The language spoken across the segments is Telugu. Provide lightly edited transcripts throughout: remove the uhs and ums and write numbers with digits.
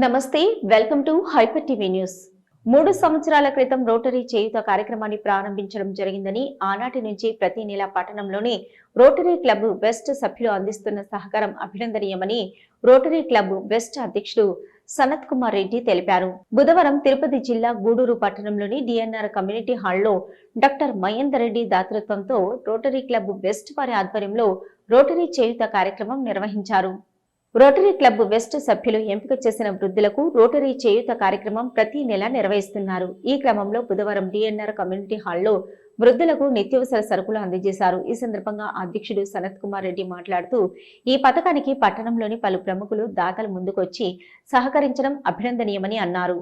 నమస్తే, welcome to hyper TV news. 3 సంవత్సరాల క్రితం రోటరీ చేయుత కార్యక్రమాన్ని ప్రారంభించడం జరిగిందని, ఆనాటి నుంచి ప్రతి నెల పట్టణంలోని రోటరీ క్లబ్ వెస్ట్ సభ్యులు అందిస్తున్న సహకారం అభినందనీయమని రోటరీ క్లబ్ వెస్ట్ అధ్యక్షుడు సనత్ కుమార్ రెడ్డి తెలిపారు. బుధవారం తిరుపతి జిల్లా గూడూరు పట్టణంలోని డిఎన్ఆర్ కమ్యూనిటీ హాల్లో డాక్టర్ మహేందర్ రెడ్డి దాతృత్వంతో రోటరీ క్లబ్ వెస్ట్ వారి ఆధ్వర్యంలో రోటరీ చేయుత కార్యక్రమం నిర్వహించారు. రోటరీ క్లబ్ వెస్ట్ సభ్యులు ఎంపిక చేసిన వృద్ధులకు రోటరీ చేయూత కార్యక్రమం ప్రతి నెల నిర్వహిస్తున్నారు. ఈ క్రమంలో బుధవారం డిఎన్ఆర్ కమ్యూనిటీ హాల్లో వృద్ధులకు నిత్యావసర సరుకులు అందజేశారు. ఈ సందర్భంగా అధ్యక్షుడు సనత్ కుమార్ రెడ్డి మాట్లాడుతూ, ఈ పథకానికి పట్టణంలోని పలు ప్రముఖులు దాతలు ముందుకొచ్చి సహకరించడం అభినందనీయమని అన్నారు.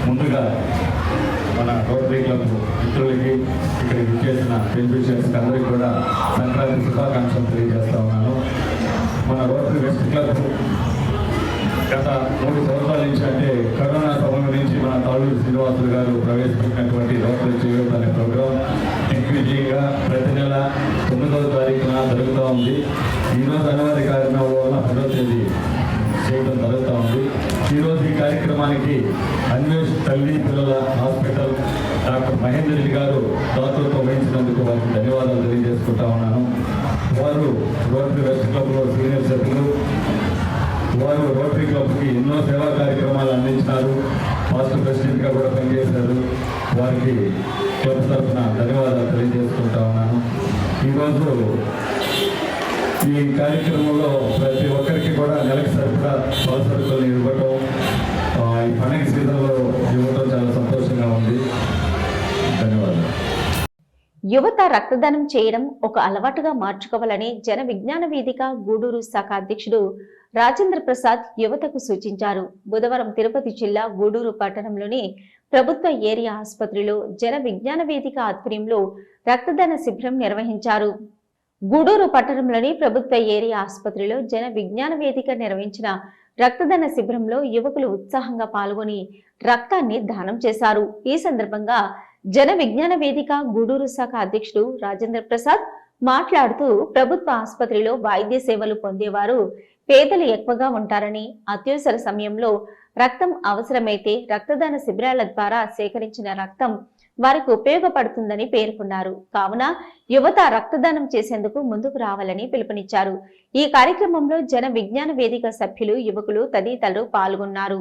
ముందుగా మన రోటరీ క్లబ్ మిత్రులకి ఇక్కడ విచ్చేసిన బెనిఫిషియర్స్కి అందరికీ కూడా సంక్రాంతి శుభాకాంక్షలు తెలియజేస్తా ఉన్నాను. మన రోటరీ వెస్ట్ క్లబ్ గత 3 సంవత్సరాల నుంచి, అంటే కరోనా సమయం నుంచి మన తాళూరు శ్రీనివాసులు గారు ప్రవేశపెట్టినటువంటి రోటరీ చేయూత అనే ప్రోగ్రాం దిగ్విజయంగా ప్రతి నెల 9వ తారీఖున జరుగుతూ ఉంది. ఈరోజు అనివార్య కార్యక్రమం వల్ల 10వ తేదీ చేయడం జరుగుతూ ఉంది. ఈరోజు ఈ కార్యక్రమానికి అన్వేష్ తల్లి పిల్లల హాస్పిటల్ డాక్టర్ మహేందర్ రెడ్డి గారు దాతృత్వం వహించినందుకు వారికి ధన్యవాదాలు తెలియజేసుకుంటా ఉన్నాను. వారు రోటరీ వెస్ట్ క్లబ్లో సీనియర్ సభ్యులు. వారు రోటరీ క్లబ్కి ఎన్నో సేవా కార్యక్రమాలు అందించినారు. ఫాస్ట్ ప్రెసిడెంట్గా కూడా పనిచేశారు. వారికి క్లబ్ తరఫున ధన్యవాదాలు తెలియజేసుకుంటా ఉన్నాను. ఈరోజు ఈ కార్యక్రమంలో ప్రతి ఒక్కరికి కూడా నెలకు సరిపడా పాల సరుకులు ఇవ్వటం, ఈ పండుగ సీజన్లో ఇవ్వటం చాలా సంతోషంగా ఉంది. ధన్యవాదాలు. యువత రక్తదానం చేయడం ఒక అలవాటుగా మార్చుకోవాలని జన విజ్ఞాన వేదిక గూడూరు శాఖ అధ్యక్షుడు రాజేంద్ర ప్రసాద్ యువతకు సూచించారు. బుధవారం తిరుపతి జిల్లా గూడూరు పట్టణంలోని ప్రభుత్వ ఏరియా ఆసుపత్రిలో జన విజ్ఞాన వేదిక ఆధ్వర్యంలో రక్తదాన శిబిరం నిర్వహించారు. గూడూరు పట్టణంలోని ప్రభుత్వ ఏరియా ఆసుపత్రిలో జన విజ్ఞాన వేదిక నిర్వహించిన రక్తదాన శిబిరంలో యువకులు ఉత్సాహంగా పాల్గొని రక్తాన్ని దానం చేశారు. ఈ సందర్భంగా జన విజ్ఞాన వేదిక గూడూరు శాఖ అధ్యక్షుడు రాజేంద్ర ప్రసాద్ మాట్లాడుతూ, ప్రభుత్వ ఆసుపత్రిలో వైద్య సేవలు పొందేవారు పేదలు ఎక్కువగా ఉంటారని, అత్యవసర సమయంలో రక్తం అవసరమైతే రక్తదాన శిబిరాల ద్వారా సేకరించిన రక్తం వారికి ఉపయోగపడుతుందని పేర్కొన్నారు. కావున యువత రక్తదానం చేసేందుకు ముందుకు రావాలని పిలుపునిచ్చారు. ఈ కార్యక్రమంలో జన విజ్ఞాన వేదిక సభ్యులు, యువకులు తదితరులు పాల్గొన్నారు.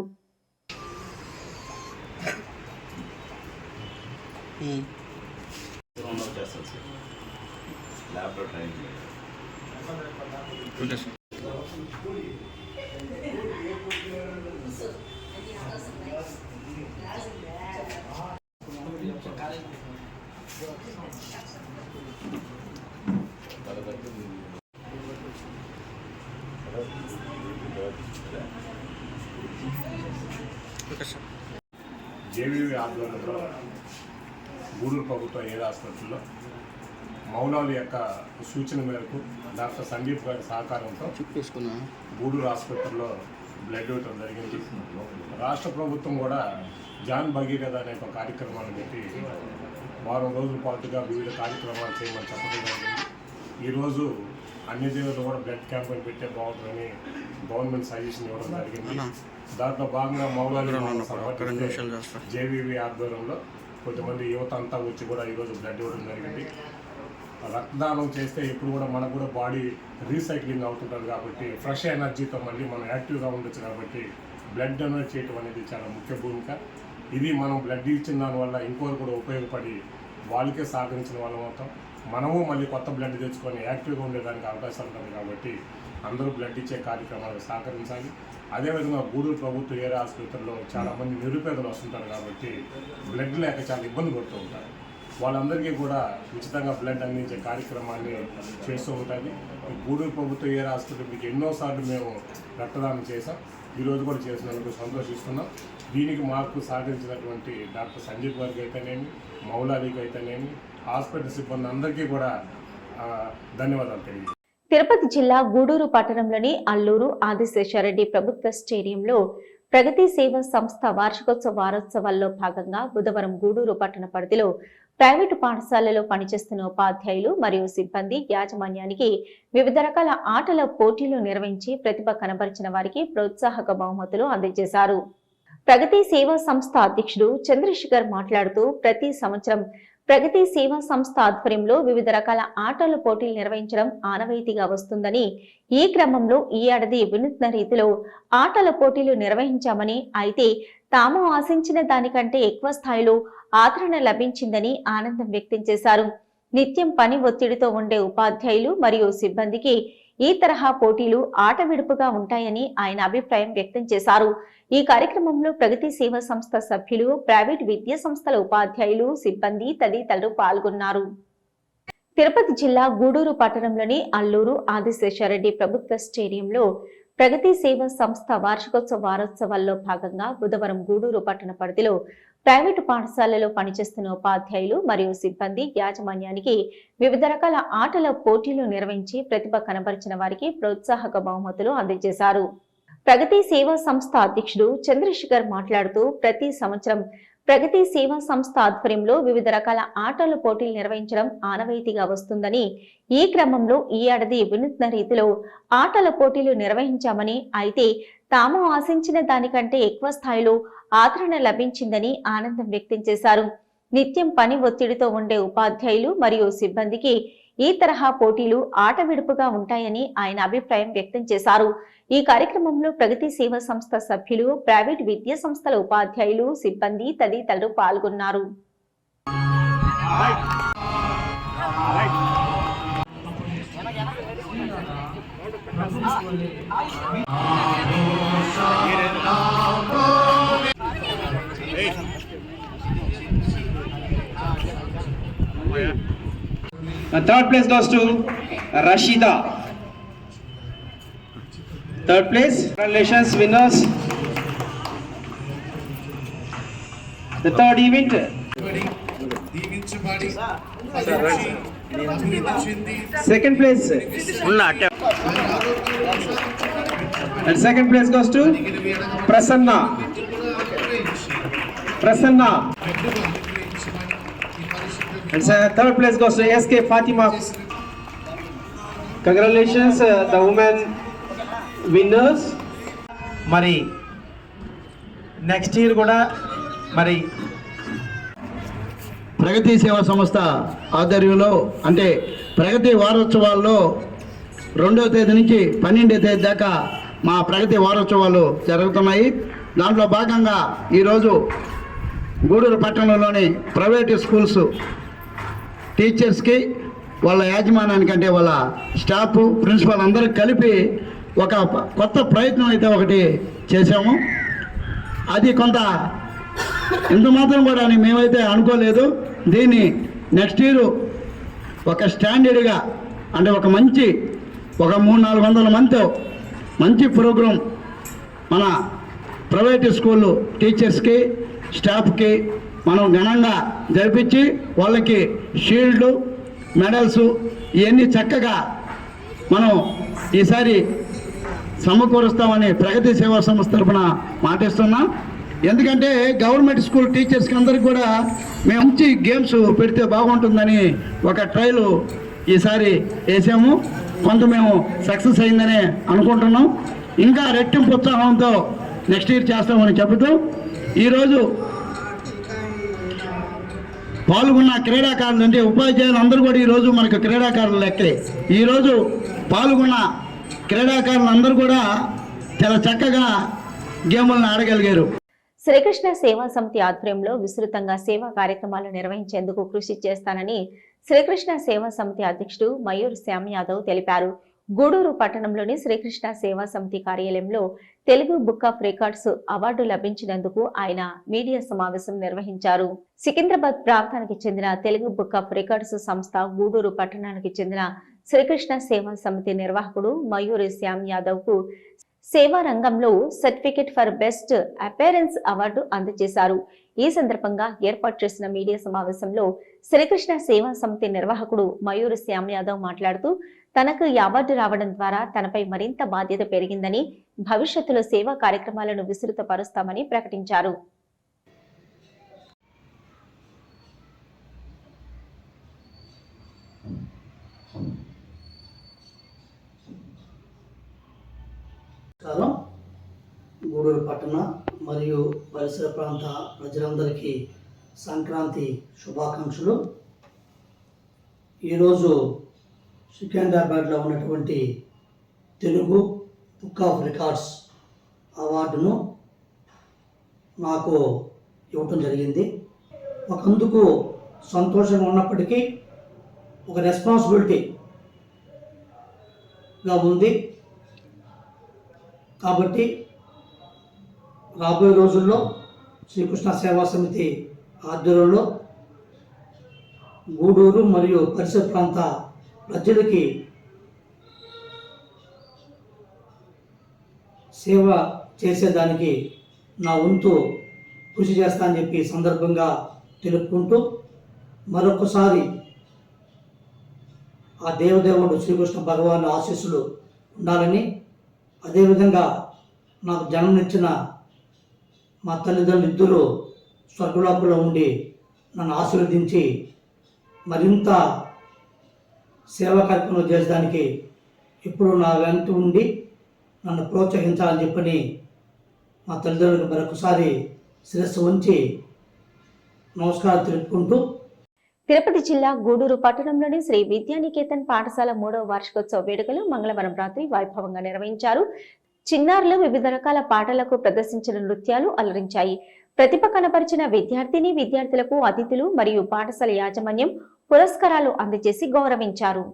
జేవీవి ఆధ్వర్యంలో గూడూరు ప్రభుత్వ ఏరియా ఆసుపత్రిలో మౌలాలి యొక్క సూచన మేరకు డాక్టర్ సందీప్ గారి సహకారంతో గూడూరు ఆసుపత్రిలో బ్లడ్ ఇవ్వడం జరిగింది. రాష్ట్ర ప్రభుత్వం కూడా జాన్ భగీరథ అనే ఒక కార్యక్రమాన్ని పెట్టి వారం రోజుల పాటుగా వివిధ కార్యక్రమాలు చేయమని చెప్పడం జరిగింది. ఈరోజు అన్ని జిల్లాలో కూడా బ్లడ్ క్యాంపెయిన్ పెట్టే బాగుంటుందని గవర్నమెంట్ సజెషన్ ఇవ్వడం జరిగింది. దాంట్లో భాగంగా మౌలాలి జేవీవి ఆధ్వర్యంలో కొంతమంది యువత అంతా వచ్చి కూడా ఈరోజు బ్లడ్ ఇవ్వడం జరిగింది. రక్తదానం చేస్తే ఎప్పుడు కూడా మనకు కూడా బాడీ రీసైక్లింగ్ అవుతుంటుంది కాబట్టి ఫ్రెష్ ఎనర్జీతో మళ్ళీ మనం యాక్టివ్గా ఉండొచ్చు కాబట్టి బ్లడ్ డొనేట్ చేయడం అనేది చాలా ముఖ్య భూమిక. ఇది మనం బ్లడ్ ఇచ్చిన దానివల్ల ఇంకోరు కూడా ఉపయోగపడి వాళ్ళకే సహకరించిన వాళ్ళం అవుతాం. మనము మళ్ళీ కొత్త బ్లడ్ తెచ్చుకొని యాక్టివ్గా ఉండేదానికి అవకాశం ఉంటుంది కాబట్టి అందరూ బ్లడ్ ఇచ్చే కార్యక్రమాలకు సహకరించాలి. అదేవిధంగా గూడూరు ప్రభుత్వ ఏరియా ఆసుపత్రిలో చాలామంది నిరుపేదలు వస్తుంటారు కాబట్టి బ్లడ్ లేక చాలా ఇబ్బంది పడుతూ ఉంటారు. వాళ్ళందరికీ కూడా ఉచితంగా బ్లడ్ అందించే కార్యక్రమాన్ని చేస్తూ ఉంటుంది. గూడూరు ప్రభుత్వ ఏరియా ఆసుపత్రికి ఎన్నోసార్లు మేము రక్తదానం చేసాం. ఈరోజు కూడా చేసినందుకు సంతోషిస్తున్నాం. దీనికి మాకు సహకరించినటువంటి డాక్టర్ సంజీవ్ గారికి అయితేనేమి, మౌలాలికి అయితేనేమి, హాస్పిటల్ సిబ్బంది అందరికీ కూడా ధన్యవాదాలు తెలియజేస్తాం. తిరుపతి జిల్లా గూడూరు పట్టణంలోని అల్లూరు ఆదిశేషారెడ్డి ప్రభుత్వ స్టేడియంలో ప్రగతి సేవా సంస్థ వారోత్సవాల్లో భాగంగా బుధవారం గూడూరు పట్టణ పరిధిలో ప్రైవేటు పాఠశాలలో పనిచేస్తున్న ఉపాధ్యాయులు మరియు సిబ్బంది యాజమాన్యానికి వివిధ రకాల ఆటల పోటీలు నిర్వహించి ప్రతిభ కనబరిచిన వారికి ప్రోత్సాహక బహుమతులు అందజేశారు. ప్రగతి సేవా సంస్థ అధ్యక్షుడు చంద్రశేఖర్ మాట్లాడుతూ ప్రతి సంవత్సరం ప్రగతి సేవా సంస్థ ఆధ్వర్యంలో వివిధ రకాల ఆటల పోటీలు నిర్వహించడం ఆనవాయితీగా వస్తుందని, ఈ క్రమంలో ఈ ఏడాది వినూత్న రీతిలో ఆటల పోటీలు నిర్వహించామని, అయితే తాము ఆశించిన దానికంటే ఎక్కువ స్థాయిలో ఆదరణ లభించిందని ఆనందం వ్యక్తం చేశారు. నిత్యం పని ఒత్తిడితో ఉండే ఉపాధ్యాయులు మరియు సిబ్బందికి ఈ తరహా పోటీలు ఆట విడుపుగా ఉంటాయని ఆయన అభిప్రాయం వ్యక్తం చేశారు. ఈ కార్యక్రమంలో ప్రగతి సేవా సంస్థ సభ్యులు, ప్రైవేట్ విద్యా సంస్థల ఉపాధ్యాయులు, సిబ్బంది తదితరులు పాల్గొన్నారు. తిరుపతి జిల్లా గూడూరు పట్టణంలోని అల్లూరు ఆదిశేషారెడ్డి ప్రభుత్వ స్టేడియంలో ప్రగతి సేవా సంస్థ వారోత్సవాల్లో భాగంగా బుధవారం గూడూరు పట్టణ పరిధిలో ప్రైవేటు పాఠశాలలో పనిచేస్తున్న ఉపాధ్యాయులు మరియు సిబ్బంది యాజమాన్యానికి వివిధ రకాల ఆటల పోటీలు నిర్వహించి ప్రతిభ కనబరిచిన వారికి ప్రోత్సాహక బహుమతులు అందజేశారు. ప్రగతి సేవా సంస్థ అధ్యక్షుడు చంద్రశేఖర్ మాట్లాడుతూ ప్రతి సంవత్సరం ప్రగతి సేవా సంస్థ ఆధ్వర్యంలో వివిధ రకాల ఆటల పోటీలు నిర్వహించడం ఆనవాయితీగా వస్తుందని, ఈ క్రమంలో ఈ ఏడాది వినూత్న రీతిలో ఆటల పోటీలు నిర్వహించామని, అయితే తాము ఆశించిన దానికంటే ఎక్కువ స్థాయిలో ఆదరణ లభించిందని ఆనందం వ్యక్తం చేశారు. నిత్యం పని ఒత్తిడితో ఉండే ఉపాధ్యాయులు మరియు సిబ్బందికి ఈ తరహా పోటీలు ఆట విడుపుగా ఉంటాయని ఆయన అభిప్రాయం వ్యక్తం చేశారు. ఈ కార్యక్రమంలో ప్రగతి సేవా సంస్థ సభ్యులు, ప్రైవేట్ విద్యా సంస్థల ఉపాధ్యాయులు, సిబ్బంది తదితరులు పాల్గొన్నారు. The third place goes to Rashida. Third place, congratulations winners. The third event. Second place. And second place goes to Prasanna. And third place goes to SK Fatima. Congratulations the women winners. మరి నెక్స్ట్ ఇయర్ కూడా మరి ప్రగతి సేవా సంస్థ ఆధ్వర్యంలో అంటే ప్రగతి వారోత్సవాల్లో 2వ తేదీ నుంచి 12వ తేదీ దాకా మా ప్రగతి వారోత్సవాలు జరుగుతున్నాయి. దాంట్లో భాగంగా ఈరోజు గూడూరు పట్టణంలోని ప్రైవేటు స్కూల్స్ టీచర్స్కి, వాళ్ళ యాజమాన్యానికి అంటే వాళ్ళ స్టాఫ్, ప్రిన్సిపాల్ అందరికి కలిపి ఒక కొత్త ప్రయత్నం అయితే ఒకటి చేసాము. అది కొంత ఇంత మాత్రం కూడా మేమైతే అనుకోలేదు. దీన్ని నెక్స్ట్ ఇయర్ ఒక స్టాండర్డ్గా అంటే ఒక 300-400 మందితో మంచి ప్రోగ్రాం మన ప్రైవేటు స్కూళ్ళు టీచర్స్కి, స్టాఫ్కి మనం ఘనంగా జరిపించి వాళ్ళకి షీల్డ్లు, మెడల్స్ ఇవన్నీ చక్కగా మనం ఈసారి సమకూరుస్తామని ప్రగతి సేవా సంస్థ తరఫున మాటిస్తున్నాం. ఎందుకంటే గవర్నమెంట్ స్కూల్ టీచర్స్కి అందరికి కూడా మేము మంచి గేమ్స్ పెడితే బాగుంటుందని ఒక ట్రయల్ ఈసారి వేసాము. కొంత మేము సక్సెస్ అయిందని అనుకుంటున్నాం. ఇంకా రెట్టింపు ఉత్సాహంతో నెక్స్ట్ ఇయర్ చేస్తామని చెబుతూ ఈరోజు పాల్గొన్న క్రీడాకారులు అంటే ఉపాధ్యాయులు అందరూ కూడా ఈరోజు మనకు క్రీడాకారులు లెక్కే. ఈరోజు పాల్గొన్న క్రీడాకారులు అందరూ కూడా చాలా చక్కగా గేములను ఆడగలిగారు. శ్రీకృష్ణ సేవా సమితి ఆధ్వర్యంలో విస్తృతంగా సేవా కార్యక్రమాలు నిర్వహించేందుకు కృషి చేస్తానని శ్రీకృష్ణ సేవా సమితి అధ్యక్షుడు మయూర్ శ్యామ్ యాదవ్ తెలిపారు. గూడూరు పట్టణంలోని శ్రీకృష్ణ సేవా సమితి కార్యాలయంలో Telugu book of records award లభించినందుకు ఆయన మీడియా సమావేశం నిర్వహించారు. సికింద్రాబాద్ ప్రాంతానికి చెందిన తెలుగు బుక్ ఆఫ్ రికార్డ్స్ సంస్థ గూడూరు పట్టణానికి చెందిన శ్రీకృష్ణ సేవా సమితి నిర్వాహకుడు మయూర్ శ్యామ్ యాదవ్ కు సేవా రంగంలో certificate for best appearance award అందజేశారు. ఈ సందర్భంగా ఏర్పాటు చేసిన మీడియా సమావేశంలో శ్రీకృష్ణ సేవా సమితి నిర్వాహకుడు మయూర్ శ్యామ్ యాదవ్ మాట్లాడుతూ తనకు ఈ అవార్డు రావడం ద్వారా తనపై మరింత బాధ్యత పెరిగిందని, భవిష్యత్తులో సేవా కార్యక్రమాలను విస్తృతపరుస్తామని ప్రకటించారు. గూడూరు పట్టణ మరియు పరిసర ప్రాంత ప్రజలందరికీ సంక్రాంతి శుభాకాంక్షలు. ఈరోజు సికింద్రాబాద్లో ఉన్నటువంటి తెలుగు బుక్ ఆఫ్ రికార్డ్స్ అవార్డును నాకు ఇవ్వటం జరిగింది. ఒకందుకు సంతోషంగా ఉన్నప్పటికీ ఒక రెస్పాన్సిబిలిటీగా ఉంది. కాబట్టి రాబోయే రోజుల్లో శ్రీకృష్ణ సేవా సమితి ఆధ్వర్యంలో గూడూరు మరియు పరిసర ప్రాంత ప్రజలకి సేవ చేసేదానికి నా వంతు కృషి చేస్తానని చెప్పి సందర్భంగా తెలుపుకుంటూ మరొకసారి ఆ దేవదేవుడు శ్రీకృష్ణ భగవాను ఆశీస్సులు ఉండాలని, అదేవిధంగా నాకు జన్మనిచ్చిన మా తల్లిదండ్రులు ఇద్దరు స్వర్గలోకంలో ఉండి నన్ను ఆశీర్వదించి మరింత సేవా కార్యక్రమం చేసేదానికి ఇప్పుడు నా వెంట ఉండి నన్ను ప్రోత్సహించాలని చెప్పని మా తల్లిదండ్రులకు మరొకసారి శిరస్సు ఉంచి నమస్కారం తెలుపుకుంటూ తిరుపతి జిల్లా గూడూరు పట్టణంలోని శ్రీ విద్యానికేతన్ పాఠశాల 3వ వార్షికోత్సవ వేడుకలు మంగళవారం రాత్రి వైభవంగా నిర్వహించారు. చిన్నారులు వివిధ రకాల పాటలకు ప్రదర్శించిన నృత్యాలు అలరించాయి. ప్రతిభ కనపరిచిన విద్యార్థులకు అతిథులు మరియు పాఠశాల యాజమాన్యం పురస్కారాలు అందజేసి గౌరవించారు.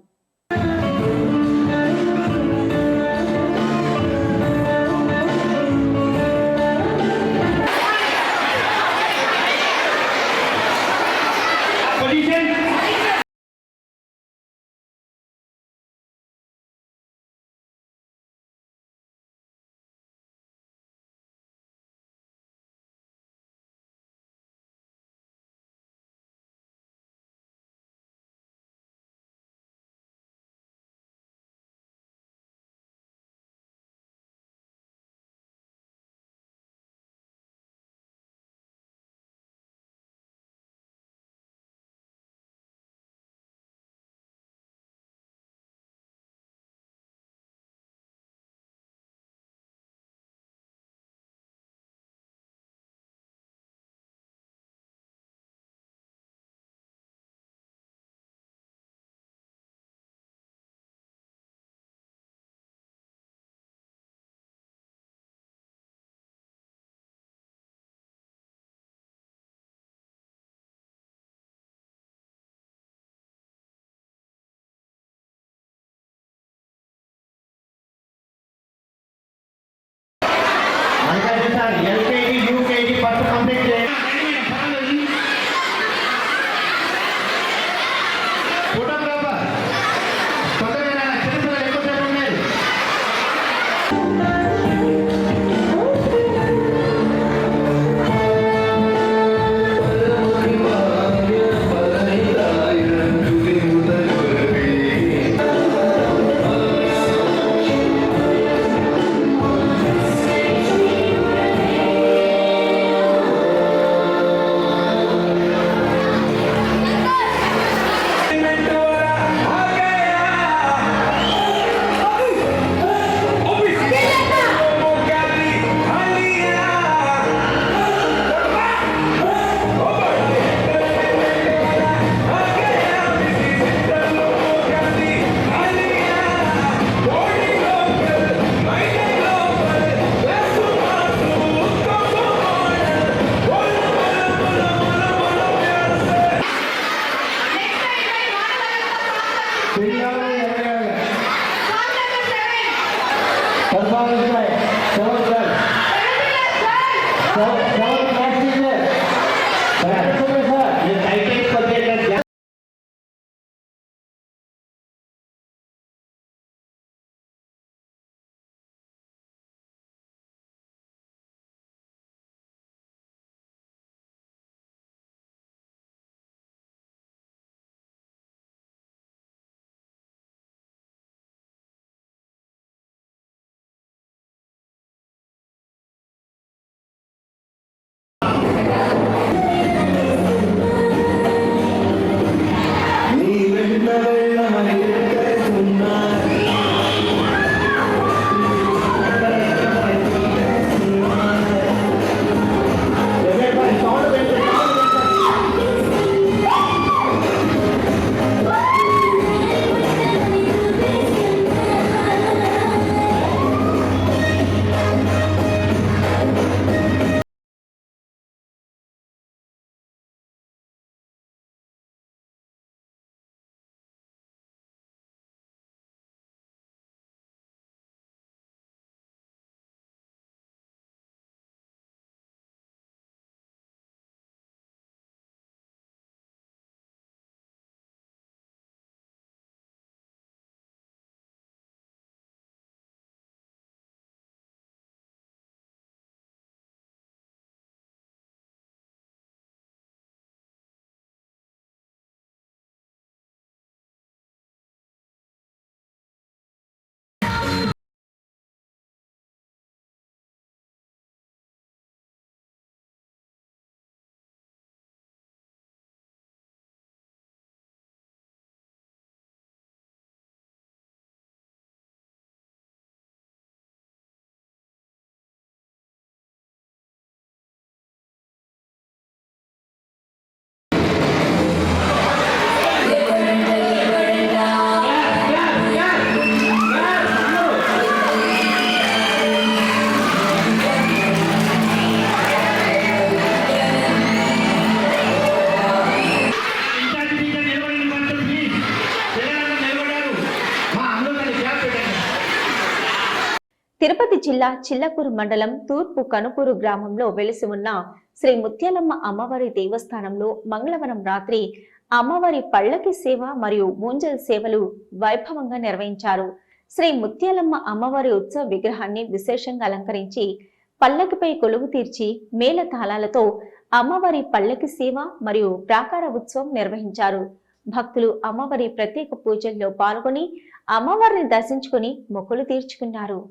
జిల్లా చిల్లకూరు మండలం తూర్పు కనుపూరు గ్రామంలో వెలిసి ఉన్న శ్రీ ముత్యాలమ్మ అమ్మవారి దేవస్థానంలో మంగళవారం రాత్రి అమ్మవారి పళ్ళకి సేవ మరియు మూంజల్ సేవలు వైభవంగా నిర్వహించారు. శ్రీ ముత్యాలమ్మ అమ్మవారి ఉత్సవ విగ్రహాన్ని విశేషంగా అలంకరించి పల్లకిపై కొలువు తీర్చి మేళతాళాలతో అమ్మవారి పల్లకి సేవ మరియు ప్రాకార ఉత్సవం నిర్వహించారు. భక్తులు అమ్మవారి ప్రత్యేక పూజల్లో పాల్గొని అమ్మవారిని దర్శించుకుని మొక్కులు తీర్చుకున్నారు.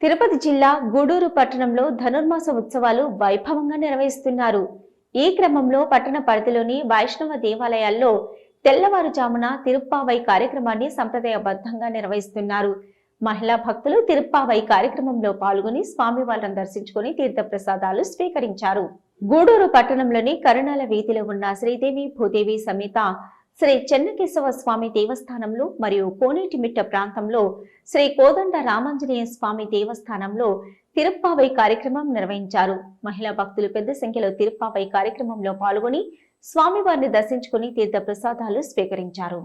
తిరుపతి జిల్లా గూడూరు పట్టణంలో ధనుర్మాస ఉత్సవాలు వైభవంగా నిర్వహిస్తున్నారు. ఈ క్రమంలో పట్టణ పరిధిలోని వైష్ణవ దేవాలయాల్లో తెల్లవారుజామున తిరుప్పావై కార్యక్రమాన్ని సంప్రదాయబద్ధంగా నిర్వహిస్తున్నారు. మహిళా భక్తులు తిరుప్పావై కార్యక్రమంలో పాల్గొని స్వామివారిని దర్శించుకుని తీర్థప్రసాదాలు స్వీకరించారు. గూడూరు పట్టణంలోని కరుణాల వీధిలో ఉన్న శ్రీదేవి భూదేవి సమేత శ్రీ చెన్నకేశవ స్వామి దేవస్థానంలో మరియు కోనేటిమిట్ట ప్రాంతంలో శ్రీ కోదండ రామాంజనేయ స్వామి దేవస్థానంలో తిరుప్పావై కార్యక్రమం నిర్వహించారు. మహిళా భక్తులు పెద్ద సంఖ్యలో తిరుప్పావై కార్యక్రమంలో పాల్గొని స్వామివారిని దర్శించుకుని తీర్థ ప్రసాదాలు స్వీకరించారు.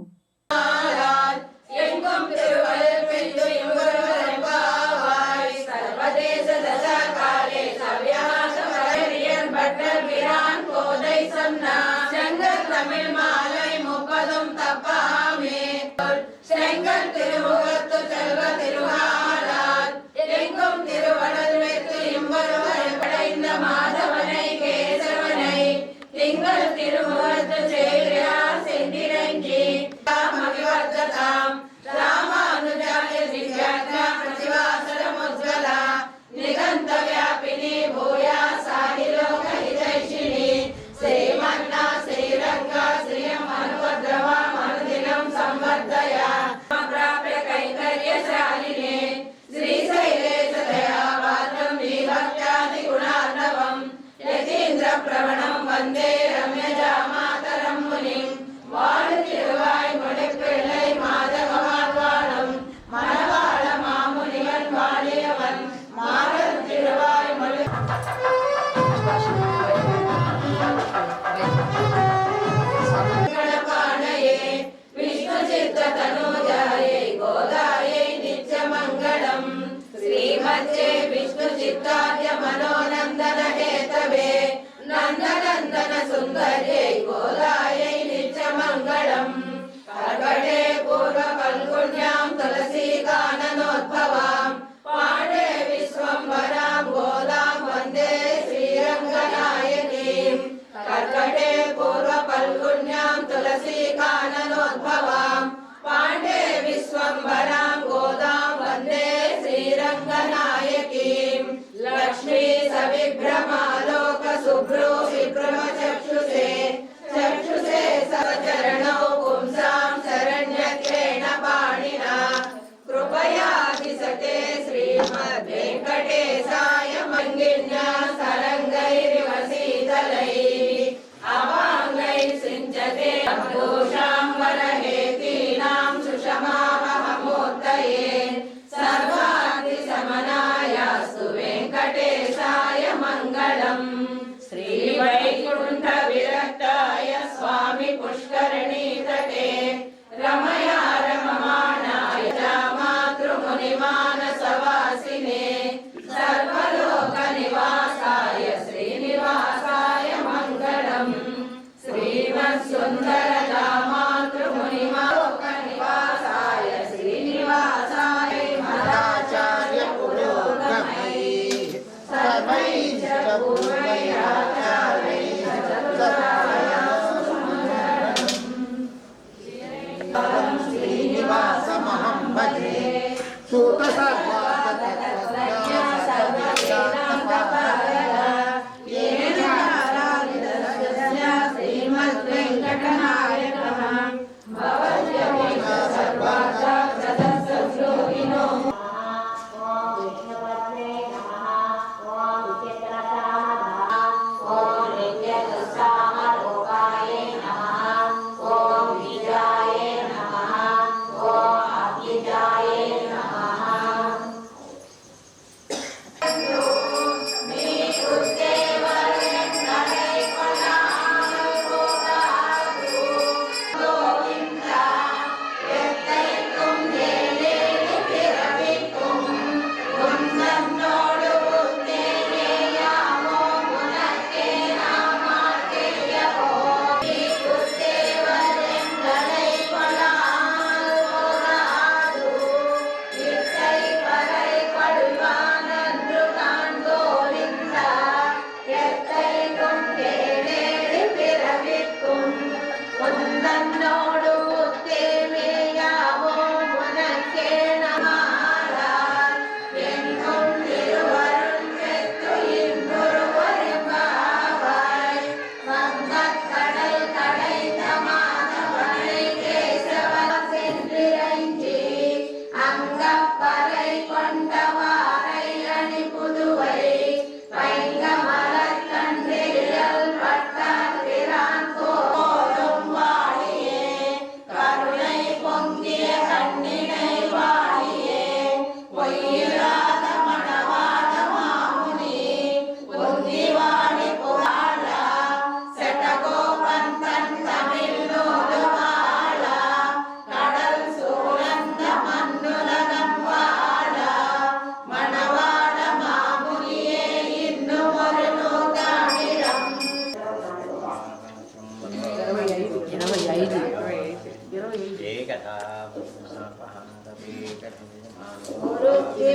काननोद्भवां पाण्डे विश्वम्भरां गोदां वन्दे श्रीरङ्गनायकीं लक्ष्मी सविभ्रमालोकशुभ्रो विभ्रमचक्षुषे चक्षुषे सचरणौ पुंसां शरण्यत्वेन पाणिना कृपया दिशते श्रीमद्वेङ्कटेशाय मङ्गिन्या सरङ्गैरिव शीतलैः अवाङ्गैः सिञ्चते दोषाम्बरहेतीनां सुषमावहमूर्तये सर्वादिशमनायास्तु वेङ्कटेशाय मङ्गलम् श्रीवैकुण्ठविरक्ताय स्वामी पुष्करणीतटे रमया रममाणाय मातृमुनिमानसवासिने सर्वलोकनिवासाय श्रीनिवासाय मङ्गलम् श्रीमत्सुन्दरदा मातृमुनिमालोकनिवासाय श्रीनिवासाय मदाचार्य पुरोगमैः सर्वैश्च पूर्वैराचार्यैः श्रीनिवासमहं भजे श्रीमद्वेङ्कटनायकः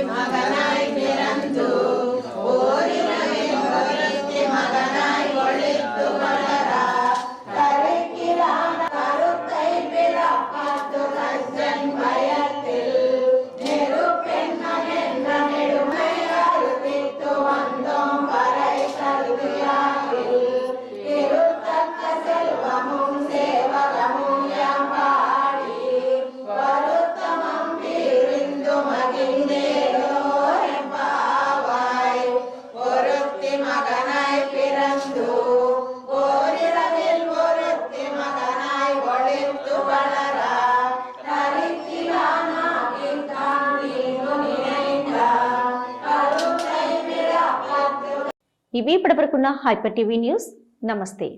மகனாய் பிறந்து மகனாய் ஒழித்து வளர கருக்கிறான் கருத்தை பிறப்பாத்து கஞ்சன் பயத்தில் நெருப்பெண்ணன் என்ற நெடுமை அறுப்பித்து வந்தோம் வரை கருதியாகில் திருத்தக்க செல்வமும் சேவகமும் யாம்பாடி வருத்தமம் பிரிந்து மகிழ்ந்தேனோ எம்பாவாய் ஒருத்தி மகனாய் பிறந்து ஓரிரவில் ஒருத்தி மகனாய் ஒழித்து வளர கருக்கிறானாகி காண்பீனு நினைந்த கருத்தை பிறப்பத்து. ఇవి ఇప్పటివరకున్న హైపర్ టీవీ న్యూస్. నమస్తే.